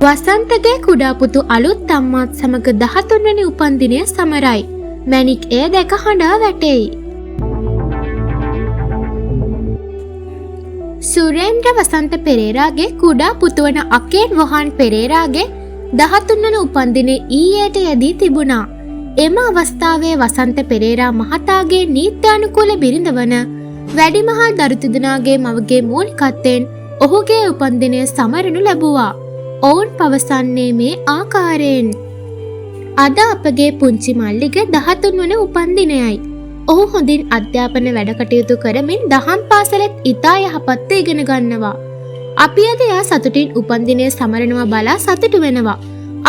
වසන්තගේ කුඩා පුතු අලුත් අම්මාත් සමග 13 වෙනි උපන්දිනය සමරයි. මැණික් එය දැක හඬා වැටෙයි. සුරේන්ද්‍ර වසන්ත පෙරේරාගේ කුඩා පුතු වන අකේන් වොහන් පෙරේරාගේ 13 වන උපන්දිනය ඊයේට යෙදී තිබුණා. එම අවස්ථාවේ වසන්ත පෙරේරා මහතාගේ නීත්‍යානුකූල බිරිඳ වන වැඩිමහල් දරු තිදෙනාගේ මවගේ මූලිකත්වයෙන් ඔහුගේ උපන්දිනය සමරනු ලැබුවා. ඔවුන් පවසන්නේ මේ ආකාරයෙන්. අද අපගේ පුංචි මල්ලිගේ 13 වන උපන්දිනයයි. ඔහු හොඳින් අධ්‍යාපන වැඩ කටයුතු කරමින් දහම් පාසලෙත් ඉතා යහපත්ව ඉගෙන ගන්නවා. අපි අද එයා සතුටින් උපන්දිනය සමරනවා බලා සතුටු වෙනවා.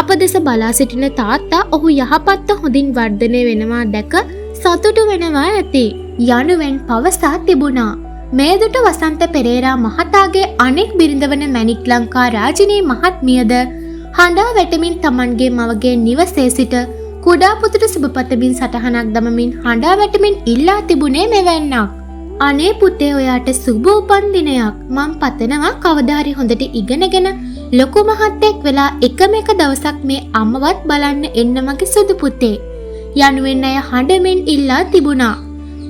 අප දෙස බලා සිටින තාත්තා ඔහු යහපත්ව හොඳින් වර්ධනය වෙනවා දැක සතුටු වෙනවා ඇති. යනුවෙන් පවසා තිබුණා. මේ දුට වසන්ත පෙරේරා මහතාගේ අනෙක් බිරිඳ වන මැණික් ලංකා රාජිනී මහත්මියද හඬා වැටමින් තමන්ගේ මවගේ නිවසේ සිට කුඩා පුතුට සුබ පතමින් සටහනක් දමමින් හඬා වැටමින් ඉල්ලා තිබුණේ මෙවැන්නක්. අනේ පුතේ ඔයාට සුබ උපන්දිනයක්. මම පතනවා කවදා හරි හොඳට ඉගෙනගෙන ලොකු මහත්තයෙක් වෙලා එකම එක දවසක් මේ අම්මවත් බලන්න එන්න මගේ සුදු පුතේ. යනුවෙන් අය හඬමින් ඉල්ලා තිබුණා.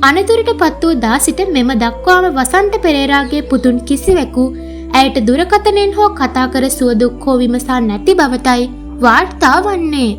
අනතුරටපත් වූ දා සිට මෙම දක්වාම වසන්ත පෙරේරාගේ පුතුන් කිසිවෙකු ඇයට දුරකථනයෙන් හෝ කතා කර සුවදුක් හෝ විමසා නැති බවටයි වාර්තා වන්නේ.